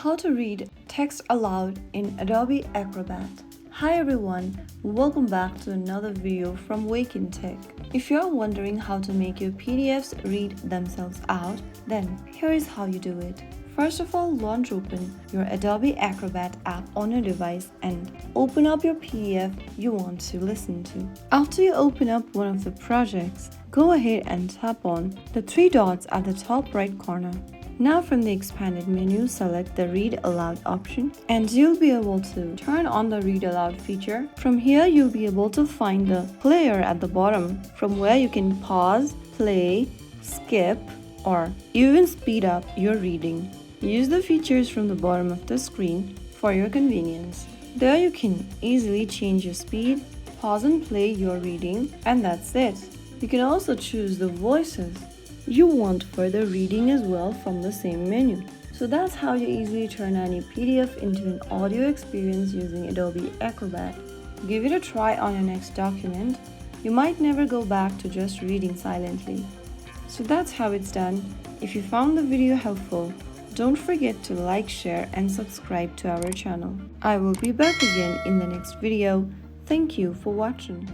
How to read text aloud in Adobe Acrobat. Hi everyone, welcome back to another video from Wake&Tech. If you're wondering how to make your PDFs read themselves out, then here is how you do it. First of all, launch open your Adobe Acrobat app on your device and open up your PDF you want to listen to. After you open up one of the projects, go ahead and tap on the three dots at the top right corner. Now from the expanded menu, select the Read Aloud option and you'll be able to turn on the Read Aloud feature. From here, you'll be able to find the player at the bottom from where you can pause, play, skip, or even speed up your reading. Use the features from the bottom of the screen for your convenience. There you can easily change your speed, pause and play your reading, and that's it. You can also choose the voices you want for the reading as well from the same menu. So that's how you easily turn any PDF into an audio experience using Adobe Acrobat. Give it a try on your next document. You might never go back to just reading silently. So that's how it's done. If you found the video helpful, don't forget to like, share and subscribe to our channel. I will be back again in the next video. Thank you for watching.